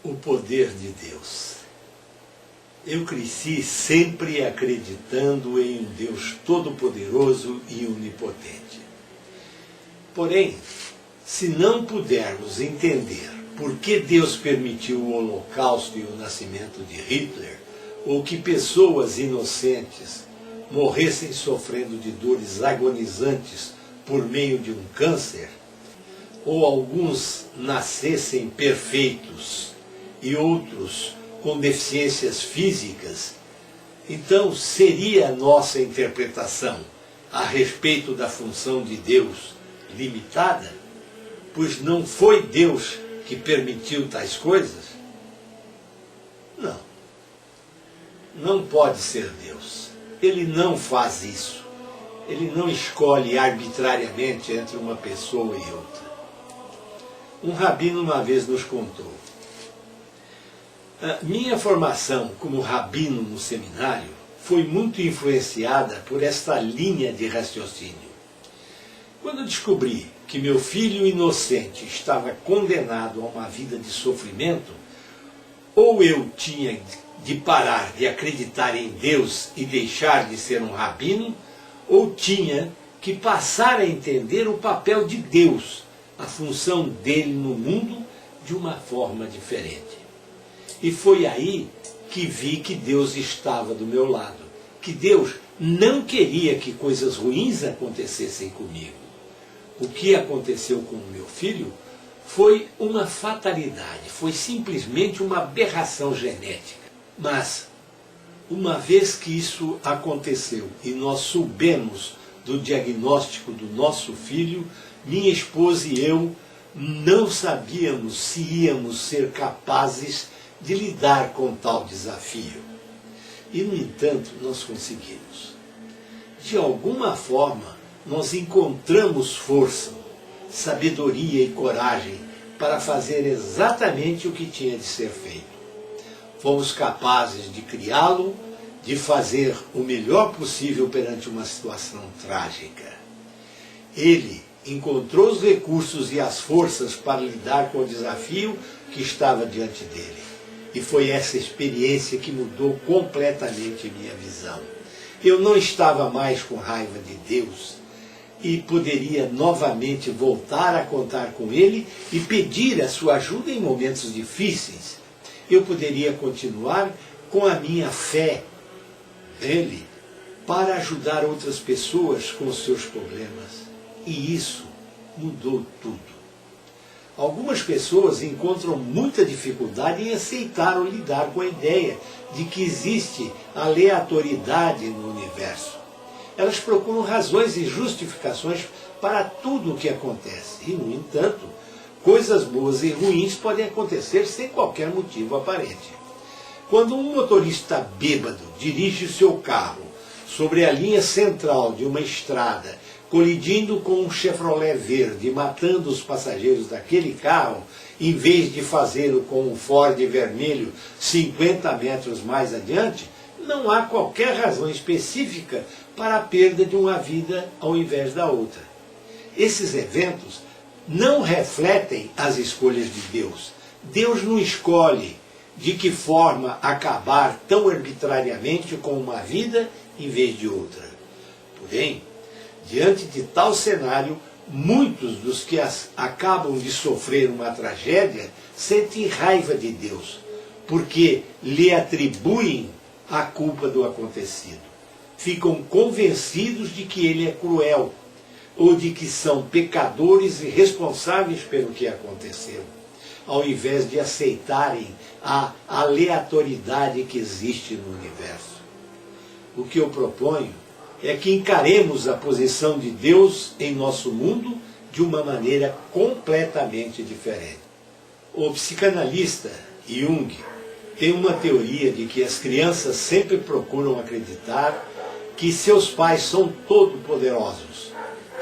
O poder de Deus. Eu cresci sempre acreditando em um Deus todo-poderoso e onipotente. Porém, se não pudermos entender por que Deus permitiu o Holocausto e o nascimento de Hitler, ou que pessoas inocentes morressem sofrendo de dores agonizantes por meio de um câncer, ou alguns nascessem perfeitos e outros com deficiências físicas, então seria a nossa interpretação a respeito da função de Deus limitada, pois não foi Deus que permitiu tais coisas? Não. Não pode ser Deus. Ele não faz isso. Ele não escolhe arbitrariamente entre uma pessoa e outra. Um rabino uma vez nos contou: minha formação como rabino no seminário foi muito influenciada por esta linha de raciocínio. Quando descobri que meu filho inocente estava condenado a uma vida de sofrimento, ou eu tinha de parar de acreditar em Deus e deixar de ser um rabino, ou tinha que passar a entender o papel de Deus, a função dele no mundo, de uma forma diferente. E foi aí que vi que Deus estava do meu lado, que Deus não queria que coisas ruins acontecessem comigo. O que aconteceu com o meu filho foi uma fatalidade, foi simplesmente uma aberração genética. Mas, uma vez que isso aconteceu e nós soubemos do diagnóstico do nosso filho, minha esposa e eu não sabíamos se íamos ser capazes de lidar com tal desafio. E, no entanto, nós conseguimos. De alguma forma, nós encontramos força, sabedoria e coragem para fazer exatamente o que tinha de ser feito. Fomos capazes de criá-lo, de fazer o melhor possível perante uma situação trágica. Ele encontrou os recursos e as forças para lidar com o desafio que estava diante dele. E foi essa experiência que mudou completamente minha visão. Eu não estava mais com raiva de Deus e poderia novamente voltar a contar com Ele e pedir a sua ajuda em momentos difíceis. Eu poderia continuar com a minha fé nele para ajudar outras pessoas com os seus problemas. E isso mudou tudo. Algumas pessoas encontram muita dificuldade em aceitar ou lidar com a ideia de que existe aleatoriedade no universo. Elas procuram razões e justificações para tudo o que acontece. E, no entanto, coisas boas e ruins podem acontecer sem qualquer motivo aparente. Quando um motorista bêbado dirige o seu carro sobre a linha central de uma estrada, colidindo com um Chevrolet verde, matando os passageiros daquele carro, em vez de fazê-lo com um Ford vermelho 50 metros mais adiante, não há qualquer razão específica para a perda de uma vida ao invés da outra. Esses eventos não refletem as escolhas de Deus. Deus não escolhe de que forma acabar tão arbitrariamente com uma vida em vez de outra. Porém, diante de tal cenário, muitos dos que acabam de sofrer uma tragédia sentem raiva de Deus, porque lhe atribuem a culpa do acontecido. Ficam convencidos de que ele é cruel, ou de que são pecadores e responsáveis pelo que aconteceu, ao invés de aceitarem a aleatoriedade que existe no universo. O que eu proponho é que encaremos a posição de Deus em nosso mundo de uma maneira completamente diferente. O psicanalista Jung tem uma teoria de que as crianças sempre procuram acreditar que seus pais são todo-poderosos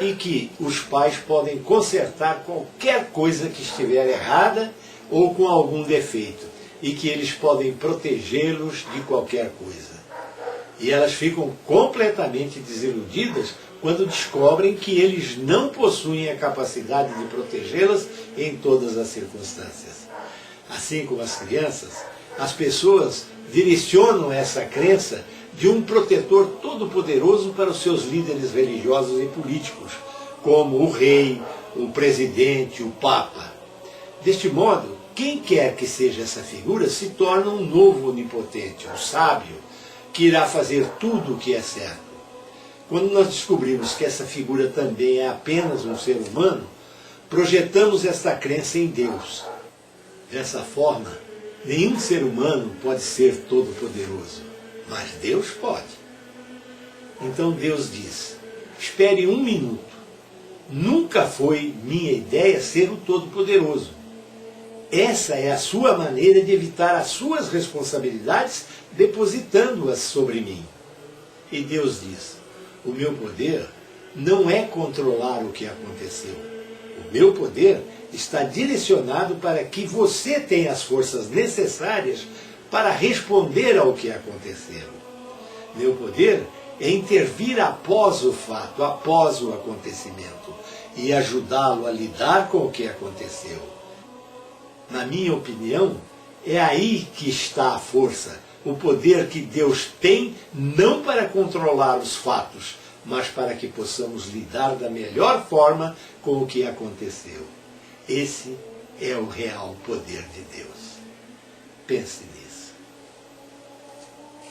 e que os pais podem consertar qualquer coisa que estiver errada ou com algum defeito e que eles podem protegê-los de qualquer coisa. E elas ficam completamente desiludidas quando descobrem que eles não possuem a capacidade de protegê-las em todas as circunstâncias. As assim como as crianças, as pessoas direcionam essa crença de um protetor todo-poderoso para os seus líderes religiosos e políticos, como o rei, o presidente, o papa. Deste modo, quem quer que seja essa figura se torna um novo onipotente, um sábio, que irá fazer tudo o que é certo. Quando nós descobrimos que essa figura também é apenas um ser humano, projetamos esta crença em Deus. Dessa forma, nenhum ser humano pode ser todo-poderoso, mas Deus pode. Então Deus diz, espere um minuto. Nunca foi minha ideia ser o Todo-Poderoso. Essa é a sua maneira de evitar as suas responsabilidades, depositando-as sobre mim. E Deus diz, o meu poder não é controlar o que aconteceu. O meu poder está direcionado para que você tenha as forças necessárias para responder ao que aconteceu. Meu poder é intervir após o fato, após o acontecimento, e ajudá-lo a lidar com o que aconteceu. Na minha opinião, é aí que está a força, o poder que Deus tem, não para controlar os fatos, mas para que possamos lidar da melhor forma com o que aconteceu. Esse é o real poder de Deus. Pense nisso.